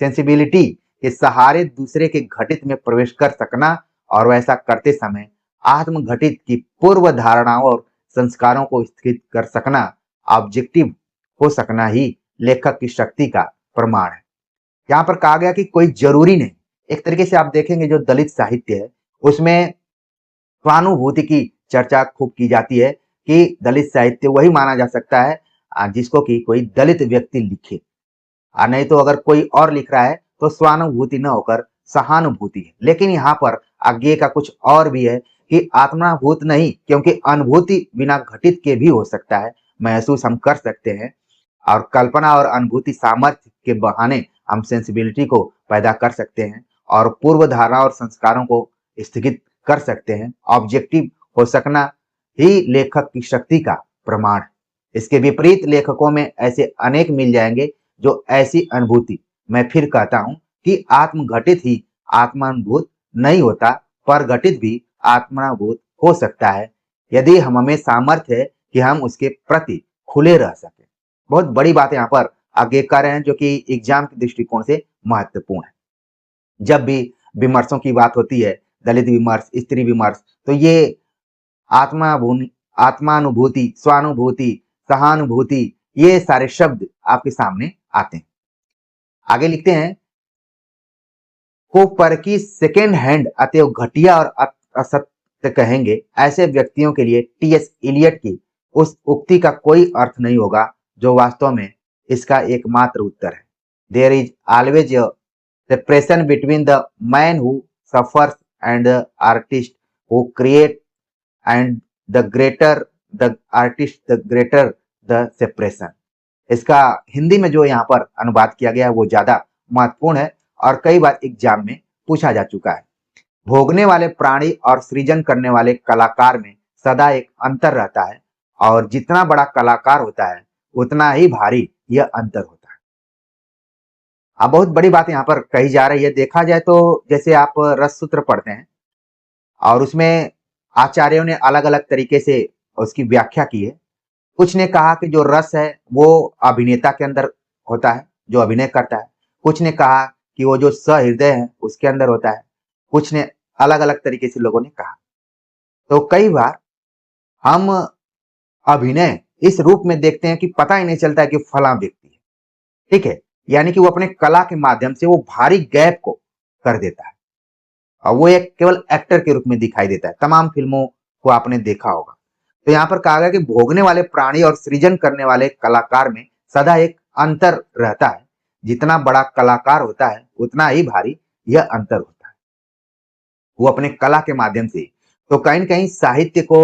सेंसिबिलिटी के सहारे दूसरे के घटित में प्रवेश कर सकना और वैसा करते समय आत्मघटित की पूर्व धारणाओं और संस्कारों को स्थित कर सकना, ऑब्जेक्टिव हो सकना ही लेखक की शक्ति का प्रमाण है। यहाँ पर कहा गया कि कोई जरूरी नहीं, एक तरीके से आप देखेंगे जो दलित साहित्य है उसमें स्वानुभूति की चर्चा खूब की जाती है कि दलित साहित्य वही माना जा सकता है जिसको कि कोई दलित व्यक्ति लिखे, नहीं तो अगर कोई और लिख रहा है तो स्वानुभूति न होकर सहानुभूति है। लेकिन यहाँ पर आगे का कुछ और भी है कि आत्माभूत नहीं, क्योंकि अनुभूति बिना घटित के भी हो सकता है, महसूस हम कर सकते हैं, और कल्पना और अनुभूति सामर्थ्य के बहाने हम सेंसिबिलिटी को पैदा कर सकते हैं और पूर्व धारणा और संस्कारों को स्थगित कर सकते हैं। ऑब्जेक्टिव हो सकना ही लेखक की शक्ति का प्रमाण है। इसके विपरीत लेखकों में ऐसे अनेक मिल जाएंगे जो ऐसी अनुभूति, मैं फिर कहता हूं कि आत्मघटित ही आत्मानुभूत नहीं होता, पर घटित भी आत्मानुभूत हो सकता है, यदि हमें सामर्थ्य है कि हम उसके प्रति खुले रह सके। बहुत बड़ी बात यहाँ पर आगे कर रहे हैं जो कि एग्जाम के दृष्टिकोण से महत्वपूर्ण है। जब भी विमर्शों की बात होती है, दलित विमर्श, स्त्री विमर्श, तो ये आत्मानुभूति, स्वानुभूति, सहानुभूति, ये सारे शब्द आपके सामने आते हैं। आगे लिखते हैं, को पर की सेकेंड हैंड अतएव घटिया और असत्य कहेंगे, ऐसे व्यक्तियों के लिए टीएस इलियट की उस उक्ति का कोई अर्थ नहीं होगा जो वास्तव में इसका एकमात्र उत्तर है। There is always a separation between the man who suffers and the artist who create, and the greater the artist the greater the separation. इसका हिंदी में जो यहाँ पर अनुवाद किया गया है वो ज्यादा महत्वपूर्ण है और कई बार एग्जाम में पूछा जा चुका है। भोगने वाले प्राणी और सृजन करने वाले कलाकार में सदा एक अंतर रहता है और जितना बड़ा कलाकार होता है उतना ही भारी यह अंतर होता है। अब बहुत बड़ी बात यहाँ पर कही जा रही है। देखा जाए तो जैसे आप रस सूत्र पढ़ते हैं और उसमें आचार्यों ने अलग-अलग तरीके से उसकी व्याख्या की है। कुछ ने कहा कि जो रस है वो अभिनेता के अंदर होता है, जो अभिनय करता है। कुछ ने कहा कि वो जो सहृदय है उसके अंदर होता है। कुछ ने अलग-अलग तरीके से लोगों ने कहा। तो कई बार हम अभिनय इस रूप में देखते हैं कि पता ही नहीं चलता है कि फलां व्यक्ति है, ठीक है? यानी कि वो अपने कला के माध्यम से वो भारी गैप को कर देता है और वो एक केवल एक्टर के रूप में दिखाई देता है। तमाम फ़िल्मों को आपने देखा होगा। तो यहाँ पर कहा गया कि भोगने वाले प्राणी और सृजन करने वाले कलाकार में सदा एक अंतर रहता है। जितना बड़ा कलाकार होता है, उतना ही भारी यह अंतर होता है। वो अपने कला के माध्यम से तो कहीं न कहीं साहित्य को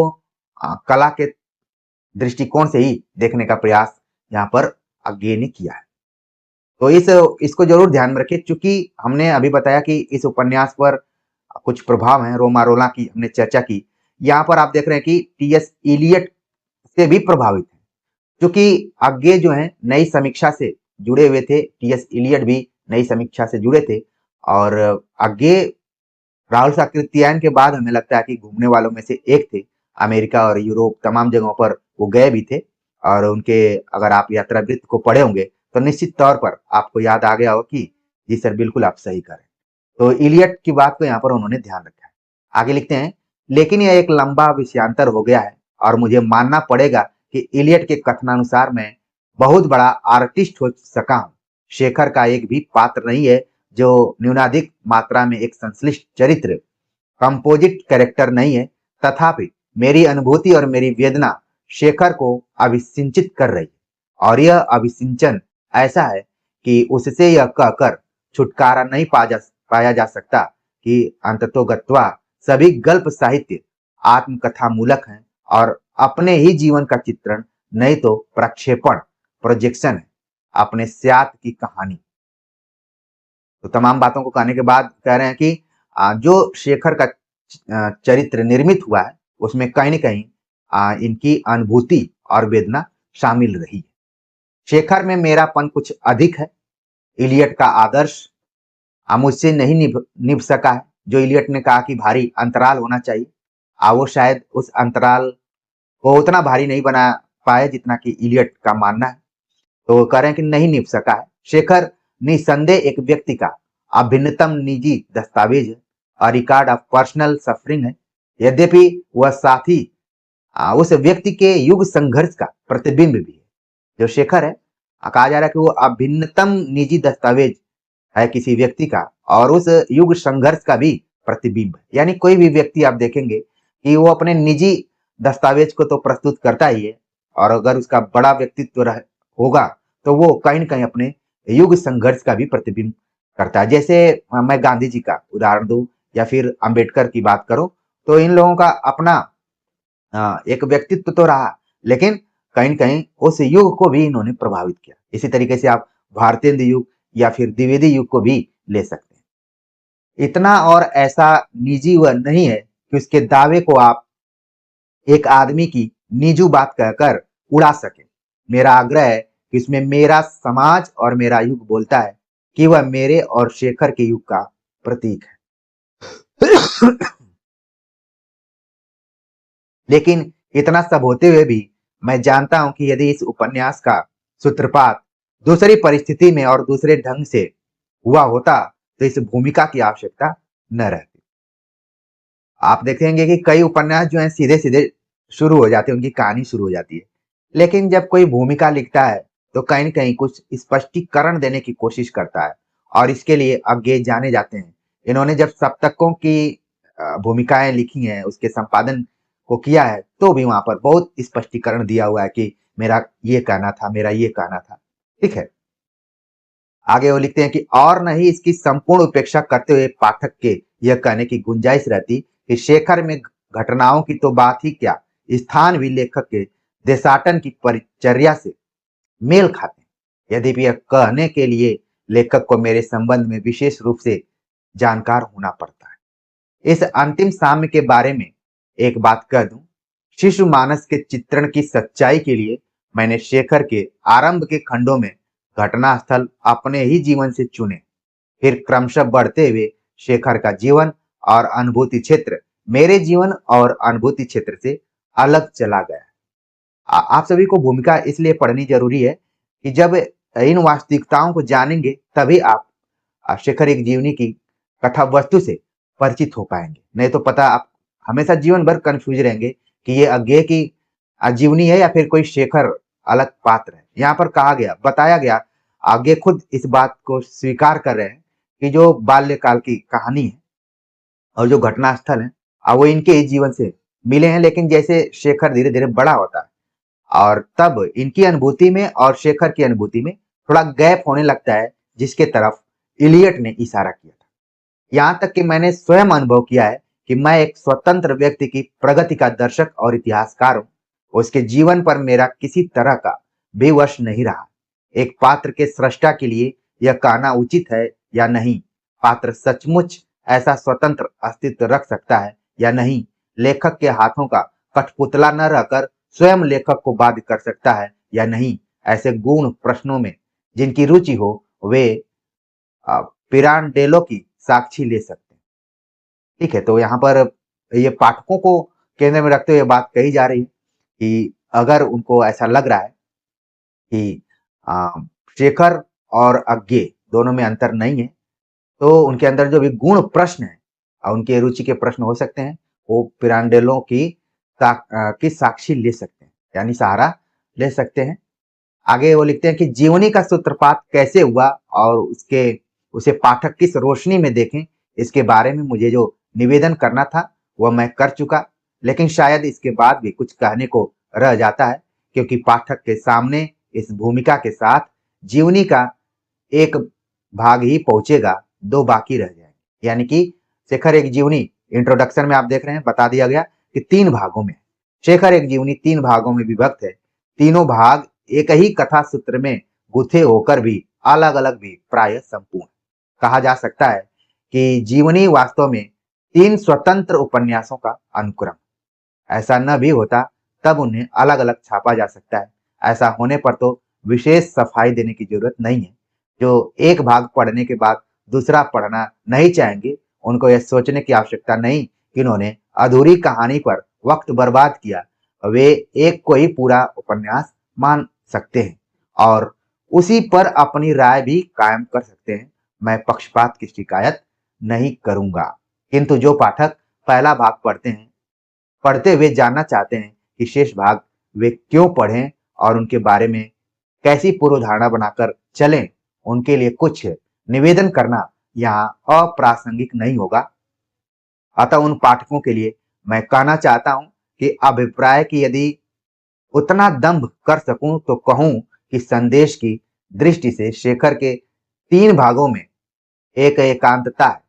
कला के दृष्टिकोण से ही देखने का प्रयास यहाँ पर अज्ञे ने किया है। तो इसको ज़रूर ध्यान में रखिए चूँकि हमने अभी बताया कि इस उपन्यास पर कुछ प्रभाव हैं, रोमा रोला की हमने चर्चा की। यहाँ पर आप देख रहे हैं कि टी.एस. इलियट से भी प्रभावित हैं। क्योंकि अज्ञे जो हैं नई समीक्षा से जुड़े हुए थे, टी.एस. इलियट भी नई समीक्षा से जुड़े थे और अज्ञे राहुल साकृत्यायन के बाद हमें लगता है कि घूमने वालों में से एक थे। अमेरिका और यूरोप तमाम जगहों पर वो गए भी थे और उनके अगर आप यात्रा वृत्त को पढ़े होंगे तो निश्चित तौर पर आपको याद आ गया हो कि जी सर बिल्कुल आप सही कह रहे हैं। तो इलियट की बात को यहाँ पर उन्होंने ध्यान रखा है। आगे लिखते हैं, लेकिन यह एक लंबा विषयांतर हो गया है और मुझे मानना पड़ेगा कि इलियट के कथनानुसार मैं बहुत बड़ा आर्टिस्ट हो सका हूँ। शेखर का एक भी पात्र नहीं है जो न्यूनाधिक मात्रा में एक संश्लिष्ट चरित्र, कंपोजिट कैरेक्टर नहीं है। तथापि मेरी अनुभूति और मेरी वेदना शेखर को अभिसिंचित कर रही है और यह अभिसिंचन ऐसा है कि उससे यह कहकर छुटकारा नहीं पाया जा सकता कि अंततोगत्वा सभी गल्प साहित्य आत्मकथा मूलक हैं और अपने ही जीवन का चित्रण नहीं तो प्रक्षेपण प्रोजेक्शन है अपने स्यात की कहानी। तो तमाम बातों को कहने के बाद कह रहे हैं कि जो शेखर का चरित्र निर्मित हुआ है उसमें कहीं न कहीं इनकी अनुभूति और वेदना शामिल रही है। शेखर में मेरापन कुछ अधिक है। इलियट का आदर्श मुझसे नहीं निभ सका है। जो इलियट ने कहा कि भारी अंतराल होना चाहिए, वो शायद उस अंतराल को उतना भारी नहीं बना पाए जितना कि इलियट का मानना है। तो कह रहे हैं कि नहीं निभ सका है। शेखर निसंदेह एक व्यक्ति का अभिन्नतम निजी दस्तावेज है, a record of personal suffering है। यद्यपि वह साथ ही उस व्यक्ति के युग संघर्ष का प्रतिबिंब भी है। जो शेखर है, कहा जा रहा है कि वो अभिन्नतम निजी दस्तावेज है किसी व्यक्ति का और उस युग संघर्ष का भी प्रतिबिंब है। यानी कोई भी व्यक्ति आप देखेंगे कि वो अपने निजी दस्तावेज को तो प्रस्तुत करता ही है और अगर उसका बड़ा व्यक्तित्व होगा तो वो कहीं न कहीं अपने युग संघर्ष का भी प्रतिबिंब करता है। जैसे मैं गांधी जी का उदाहरण दूँ या फिर अंबेडकर की बात करूँ तो इन लोगों का अपना एक व्यक्तित्व तो रहा, लेकिन कहीं न कहीं उस युग को भी इन्होंने प्रभावित किया। इसी तरीके से आप भारतेंदु युग या फिर द्विवेदी युग को भी ले सकते हैं। इतना और ऐसा निजी वह नहीं है कि उसके दावे को आप एक आदमी की निजी बात कहकर उड़ा सकें। मेरा आग्रह है कि इसमें मेरा समाज और मेरा युग बोलता है कि वह मेरे और शेखर के युग का प्रतीक है। लेकिन इतना सब होते हुए भी मैं जानता हूं कि यदि इस उपन्यास का सूत्रपात दूसरी परिस्थिति में और दूसरे ढंग से हुआ होता तो इस भूमिका की आवश्यकता न रहती। आप देखेंगे कि कई उपन्यास जो हैं सीधे-सीधे शुरू हो जाते हैं, उनकी कहानी शुरू हो जाती है। लेकिन जब कोई भूमिका लिखता है तो कहीं न कहीं कुछ स्पष्टीकरण देने की कोशिश करता है और इसके लिए अज्ञे जाने जाते हैं। इन्होंने जब सप्तकों की भूमिकाएँ लिखी हैं, उसके संपादन को किया है, तो भी वहाँ पर बहुत स्पष्टीकरण दिया हुआ है कि मेरा ये कहना था, मेरा ये कहना था। ठीक है? आगे वो लिखते हैं कि और नहीं इसकी संपूर्ण उपेक्षा करते हुए पाठक के यह कहने की गुंजाइश रहती कि शेखर में घटनाओं की तो बात ही क्या, स्थान भी लेखक के देशाटन की परिचर्या से मेल खाते हैं। यद्यपि यह कहने के लिए लेखक को मेरे संबंध में विशेष रूप से जानकार होना पड़ता है। इस अंतिम साम्य के बारे में एक बात कह दूं, शिशु मानस के चित्रण की सच्चाई के लिए मैंने शेखर के आरंभ के खंडों में घटना स्थल अपने ही जीवन से चुने। फिर क्रमशः बढ़ते हुए शेखर का जीवन और अनुभूति क्षेत्र मेरे जीवन और अनुभूति क्षेत्र से अलग चला गया। आप सभी को भूमिका इसलिए पढ़नी जरूरी है कि जब इन वास्तविकताओं को जानेंगे तभी आप शेखर एक जीवनी की कथा वस्तु से परिचित हो पाएंगे। नहीं तो पता आप हमेशा जीवन भर कंफ्यूज रहेंगे कि ये अज्ञेय की जीवनी है या फिर कोई शेखर अलग पात्र है। यहाँ पर कहा गया, बताया गया, आगे खुद इस बात को स्वीकार कर रहे हैं कि जो बाल्यकाल की कहानी है और जो घटना स्थल है वो इनके ही जीवन से मिले हैं। लेकिन जैसे शेखर धीरे धीरे बड़ा होता है और तब इनकी अनुभूति में और शेखर की अनुभूति में थोड़ा गैप होने लगता है, जिसके तरफ इलियट ने इशारा किया था। यहाँ तक कि मैंने स्वयं अनुभव किया है कि मैं एक स्वतंत्र व्यक्ति की प्रगति का दर्शक और इतिहासकार हूँ। उसके जीवन पर मेरा किसी तरह का भी वश नहीं रहा। एक पात्र के सृष्टा के लिए यह कहना उचित है या नहीं, पात्र सचमुच ऐसा स्वतंत्र अस्तित्व रख सकता है या नहीं, लेखक के हाथों का कठपुतला न रहकर स्वयं लेखक को बाध्य कर सकता है या नहीं, ऐसे गूढ़ प्रश्नों में जिनकी रुचि हो वे पिरांडेलो की साक्षी ले सकते हैं। ठीक है, तो यहाँ पर ये पाठकों को केंद्र में रखते हुए बात कही जा रही है कि अगर उनको ऐसा लग रहा है कि शेखर और अज्ञेय दोनों में अंतर नहीं है, तो उनके अंदर जो भी गुण प्रश्न है और उनके रुचि के प्रश्न हो सकते हैं, वो पिरांडेलो की साक्षी ले सकते हैं, यानी सहारा ले सकते हैं। आगे वो लिखते हैं कि जीवनी का सूत्रपात कैसे हुआ और उसे पाठक किस रोशनी में देखें, इसके बारे में मुझे जो निवेदन करना था वह मैं कर चुका। लेकिन शायद इसके बाद भी कुछ कहने को रह जाता है, क्योंकि पाठक के सामने इस भूमिका के साथ जीवनी का एक भाग ही पहुंचेगा, दो बाकी रह जाएंगे। यानी कि शेखर एक जीवनी, इंट्रोडक्शन में आप देख रहे हैं बता दिया गया कि 3 भागों में शेखर एक जीवनी 3 भागों में विभक्त है। तीनों भाग एक ही कथा सूत्र में गुथे होकर भी अलग अलग भी प्राय संपूर्ण। कहा जा सकता है कि जीवनी वास्तव में 3 स्वतंत्र उपन्यासों का अनुक्रम। ऐसा न भी होता तब उन्हें अलग अलग छापा जा सकता है। ऐसा होने पर तो विशेष सफाई देने की जरूरत नहीं है। जो एक भाग पढ़ने के बाद दूसरा पढ़ना नहीं चाहेंगे, उनको यह सोचने की आवश्यकता नहीं कि उन्होंने अधूरी कहानी पर वक्त बर्बाद किया। वे एक को ही पूरा उपन्यास मान सकते हैं और उसी पर अपनी राय भी कायम कर सकते हैं। मैं पक्षपात की शिकायत नहीं करूंगा। किंतु जो पाठक पहला भाग पढ़ते हुए जानना चाहते हैं कि शेष भाग वे क्यों पढ़ें और उनके बारे में कैसी पूर्व धारणा बनाकर चलें, उनके लिए कुछ निवेदन करना यहाँ अप्रासंगिक नहीं होगा। अतः उन पाठकों के लिए मैं कहना चाहता हूं कि अभिप्राय की यदि उतना दंभ कर सकूं तो कहूं कि संदेश की दृष्टि से शेखर के 3 भागों में एक एकांतता है।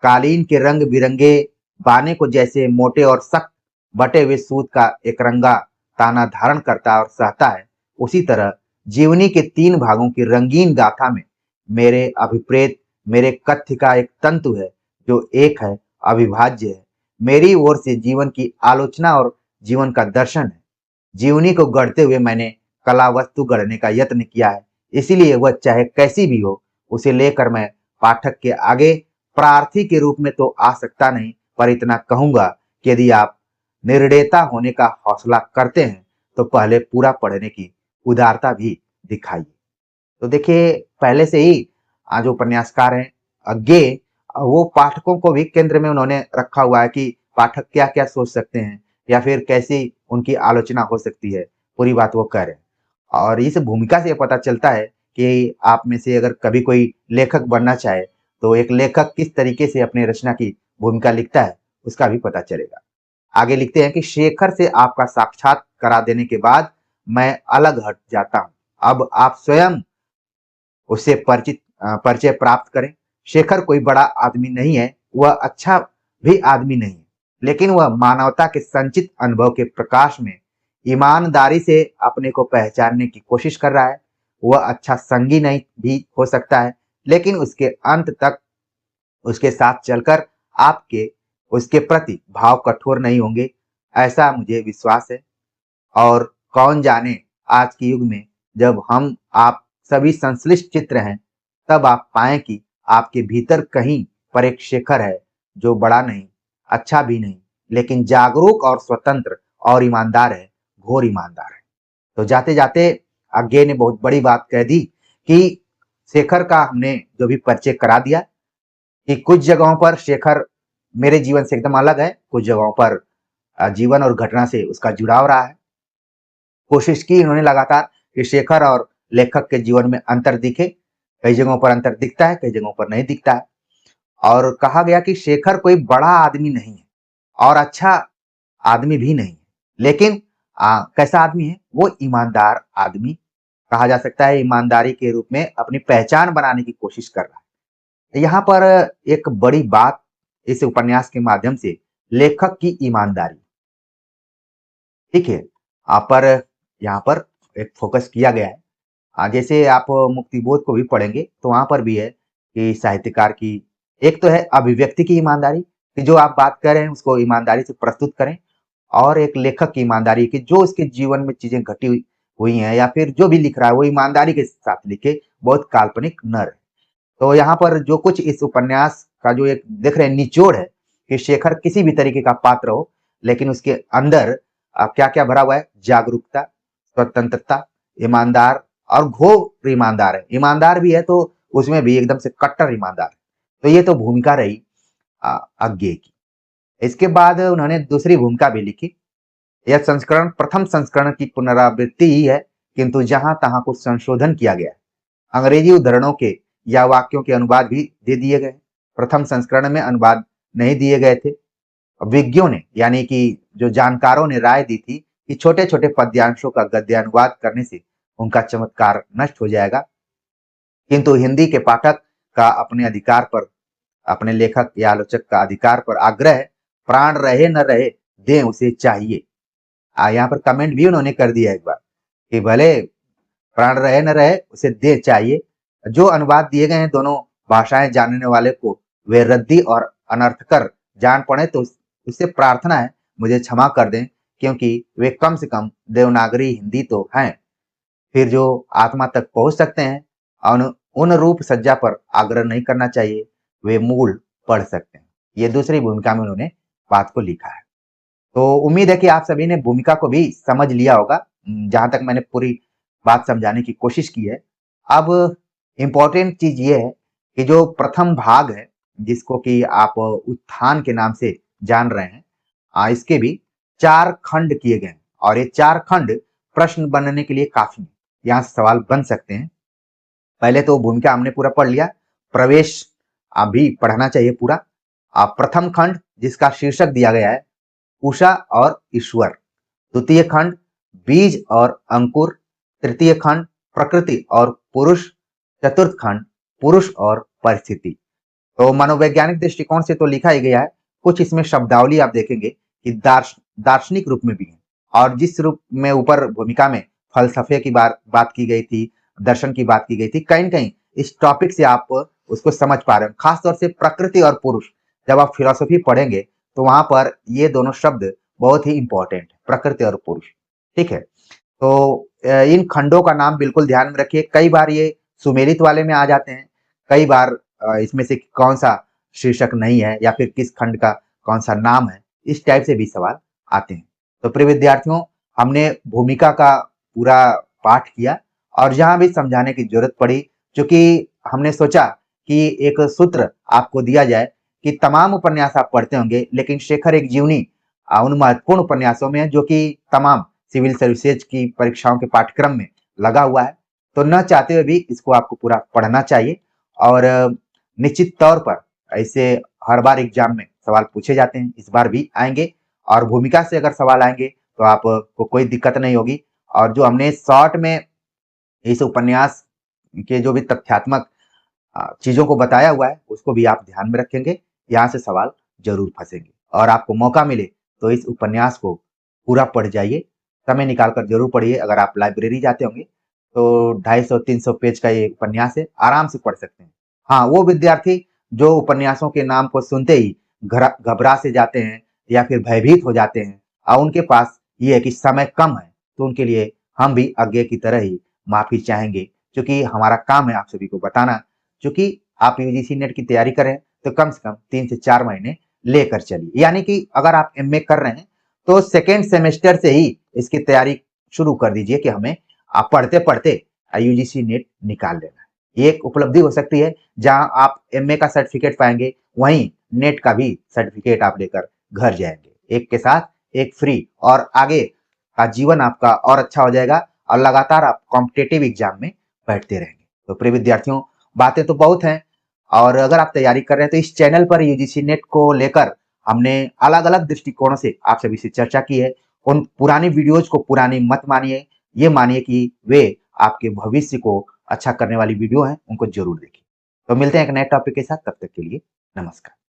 कालीन के रंग बिरंगे बाने को जैसे मोटे और सख्त बटे हुए सूत का एक रंगा ताना धारण करता और सहता है, उसी तरह जीवनी के 3 भागों की रंगीन गाथा में मेरे अभिप्रेत, मेरे कथ्य का एक तंतु है जो एक है, अविभाज्य है। मेरी ओर से जीवन की आलोचना और जीवन का दर्शन है। जीवनी को गढ़ते हुए मैंने कला वस्तु गढ़ने का यत्न किया है, इसीलिए वह चाहे कैसी भी हो, उसे लेकर मैं पाठक के आगे प्रार्थी के रूप में तो आ सकता नहीं, पर इतना कहूंगा कि यदि आप निर्दयता होने का हौसला करते हैं तो पहले पूरा पढ़ने की उदारता भी दिखाइए। तो देखिए, पहले से ही जो उपन्यासकार हैं अज्ञेय, वो पाठकों को भी केंद्र में उन्होंने रखा हुआ है कि पाठक क्या क्या सोच सकते हैं या फिर कैसी उनकी आलोचना हो सकती है, पूरी बात वो कह रहे हैं। और इस भूमिका से पता चलता है कि आप में से अगर कभी कोई लेखक बनना चाहे तो एक लेखक किस तरीके से अपने रचना की भूमिका लिखता है, उसका भी पता चलेगा। आगे लिखते हैं कि शेखर से आपका साक्षात करा देने के बाद मैं अलग हट जाता हूं। अब आप स्वयं उससे परिचय प्राप्त करें। शेखर कोई बड़ा आदमी नहीं है, वह अच्छा भी आदमी नहीं है, लेकिन वह मानवता के संचित अनुभव के प्रकाश में ईमानदारी से अपने को पहचानने की कोशिश कर रहा है। वह अच्छा संगी नहीं भी हो सकता है, लेकिन उसके अंत तक उसके साथ चलकर आपके उसके प्रति भाव कठोर नहीं होंगे। ऐसा मुझे विश्वास है। और कौन जाने आज के युग में जब हम आप सभी संश्लिष्ट चित्र हैं, तब आप पाएँ कि आपके भीतर कहीं पर एक शेखर है, जो बड़ा नहीं, अच्छा भी नहीं, लेकिन जागरूक और स्वतंत्र और ईमानदार है, घोर ईमानदार है। तो जाते-जाते आज्ञे ने बहुत बड़ी बात कह दी कि शेखर का हमने जो भी परिचय करा दिया कि कुछ जगहों पर शेखर मेरे जीवन से एकदम अलग है, कुछ जगहों पर जीवन और घटना से उसका जुड़ाव रहा है। कोशिश की इन्होंने लगातार कि शेखर और लेखक के जीवन में अंतर दिखे। कई जगहों पर अंतर दिखता है, कई जगहों पर नहीं दिखता है। और कहा गया कि शेखर कोई बड़ा आदमी नहीं है और अच्छा आदमी भी नहीं है, लेकिन कैसा आदमी है? वो ईमानदार आदमी कहा जा सकता है। ईमानदारी के रूप में अपनी पहचान बनाने की कोशिश कर रहा है। यहाँ पर एक बड़ी बात इस उपन्यास के माध्यम से लेखक की ईमानदारी, ठीक है, पर यहाँ पर एक फोकस किया गया है। जैसे आप मुक्तिबोध को भी पढ़ेंगे तो वहाँ पर भी है कि साहित्यकार की एक तो है अभिव्यक्ति की ईमानदारी कि जो आप बात कर रहे हैं उसको ईमानदारी से प्रस्तुत करें, और एक लेखक की ईमानदारी कि जो उसके जीवन में चीजें घटी हुई हैं या फिर जो भी लिख रहा है वो ईमानदारी के साथ लिखे, बहुत काल्पनिक न रहे। तो यहाँ पर जो कुछ इस उपन्यास का जो एक देख रहे हैं निचोड़ है कि शेखर किसी भी तरीके का पात्र हो, लेकिन उसके अंदर क्या क्या भरा हुआ है? जागरूकता, स्वतंत्रता, ईमानदार और घोर ईमानदार है। ईमानदार भी है तो उसमें भी एकदम से कट्टर ईमानदार है। तो ये तो भूमिका रही आज्ञे की। इसके बाद उन्होंने दूसरी भूमिका भी लिखी। यह संस्करण प्रथम संस्करण की पुनरावृत्ति ही है, किंतु जहां तहां कुछ संशोधन किया गया है। अंग्रेजी उद्धरणों के या वाक्यों के अनुवाद भी दे दिए गए। प्रथम संस्करण में अनुवाद नहीं दिए गए थे। विज्ञों ने यानी कि जो जानकारों ने राय दी थी कि छोटे-छोटे पद्यांशों का गद्यानुवाद करने से उनका चमत्कार नष्ट हो जाएगा, किंतु हिंदी के पाठक का अपने अधिकार पर, अपने लेखक या आलोचक का अधिकार पर आग्रह है, प्राण रहे न रहे, दें उसे चाहिए। यहाँ पर कमेंट भी उन्होंने कर दिया एक बार कि भले प्राण रहे न रहे, उसे दे चाहिए। जो अनुवाद दिए गए हैं दोनों भाषाएं जानने वाले को वे रद्दी और अनर्थकर जान पड़े तो उससे प्रार्थना है मुझे क्षमा कर दें, क्योंकि वे कम से कम देवनागरी हिंदी तो हैं। फिर जो आत्मा तक पहुंच सकते हैं और उन रूप सज्जा पर आग्रह नहीं करना चाहिए, वे मूल पढ़ सकते हैं। ये दूसरी भूमिका में उन्होंने बात को लिखा है। तो उम्मीद है कि आप सभी ने भूमिका को भी समझ लिया होगा। जहां तक मैंने पूरी बात समझाने की कोशिश की है। अब इम्पोर्टेंट चीज ये है कि जो प्रथम भाग है, जिसको कि आप उत्थान के नाम से जान रहे हैं, इसके भी 4 खंड किए गए हैं और ये 4 खंड प्रश्न बनने के लिए काफी है। यहाँ से सवाल बन सकते हैं। पहले तो भूमिका हमने पूरा पढ़ लिया, प्रवेश अभी पढ़ना चाहिए पूरा। प्रथम खंड जिसका शीर्षक दिया गया है उषा और ईश्वर। द्वितीय खंड बीज और अंकुर। तृतीय खंड प्रकृति और पुरुष। चतुर्थ खंड पुरुष और परिस्थिति। तो मनोवैज्ञानिक दृष्टिकोण से तो लिखा ही गया है। कुछ इसमें शब्दावली आप देखेंगे कि दार्शनिक रूप में भी है, और जिस रूप में ऊपर भूमिका में फलसफे की बात की गई थी, दर्शन की बात की गई थी, कहीं न कहीं इस टॉपिक से आप उसको समझ पा रहे हो। खास तौर से प्रकृति और पुरुष, जब आप फिलॉसफी पढ़ेंगे तो वहां पर ये दोनों शब्द बहुत ही इंपॉर्टेंट है, प्रकृति और पुरुष। ठीक है, तो इन खंडों का नाम बिल्कुल ध्यान में रखिए। कई बार ये सुमेलित वाले में आ जाते हैं, कई बार इसमें से कौन सा शीर्षक नहीं है या फिर किस खंड का कौन सा नाम है, इस टाइप से भी सवाल आते हैं। तो प्रिय विद्यार्थियों, हमने भूमिका का पूरा पाठ किया और जहां भी समझाने की जरूरत पड़ी, क्योंकि हमने सोचा कि एक सूत्र आपको दिया जाए कि तमाम उपन्यास आप पढ़ते होंगे, लेकिन शेखर एक जीवनी उन महत्वपूर्ण उपन्यासों में है जो कि तमाम सिविल सर्विसेज की परीक्षाओं के पाठ्यक्रम में लगा हुआ है। तो न चाहते हुए भी इसको आपको पूरा पढ़ना चाहिए, और निश्चित तौर पर ऐसे हर बार एग्जाम में सवाल पूछे जाते हैं, इस बार भी आएंगे, और भूमिका से अगर सवाल आएंगे तो आपको कोई दिक्कत नहीं होगी। और जो हमने शॉर्ट में इस उपन्यास के जो भी तथ्यात्मक चीजों को बताया हुआ है उसको भी आप ध्यान में रखेंगे, यहाँ से सवाल जरूर फंसेंगे। और आपको मौका मिले तो इस उपन्यास को पूरा पढ़ जाइए, समय निकाल कर जरूर पढ़िए। अगर आप लाइब्रेरी जाते होंगे तो 250-300 पेज का ये उपन्यास है, आराम से पढ़ सकते हैं। हाँ, वो विद्यार्थी जो उपन्यासों के नाम को सुनते ही घबरा से जाते हैं या फिर भयभीत हो जाते हैं उनके पास ये है कि समय कम है, तो उनके लिए हम भी आगे की तरह ही माफ़ी चाहेंगे, क्योंकि हमारा काम है आप सभी को बताना। क्योंकि आप यूजीसी नेट की तैयारी कर रहे हैं, तो कम से कम 3 से 4 महीने लेकर चलिए। यानी कि अगर आप एमए कर रहे हैं, तो सेकंड सेमेस्टर से ही इसकी तैयारी शुरू कर दीजिए कि हमें पढ़ते-पढ़ते यूजीसी नेट निकाल लेना है। ये एक उपलब्धि हो सकती है, जहाँ आप एमए का सर्टिफिकेट पाएँगे, वहीं नेट का भी सर्टिफिकेट आप लेकर घर जाएँगे। एक के साथ एक फ्री, और आगे का जीवन आपका और अच्छा हो जाएगा और लगातार आप कॉम्पिटिटिव एग्जाम में बैठते रहेंगे। तो प्रिय विद्यार्थियों, बातें तो बहुत हैं, और अगर आप तैयारी कर रहे हैं तो इस चैनल पर यूजीसी नेट को लेकर हमने अलग-अलग दृष्टिकोणों से आप सभी से चर्चा की है। उन पुरानी वीडियोज को पुरानी मत मानिए, ये मानिए कि वे आपके भविष्य को अच्छा करने वाली वीडियो हैं, उनको जरूर देखिए। तो मिलते हैं एक नए टॉपिक के साथ, तब तक के लिए नमस्कार।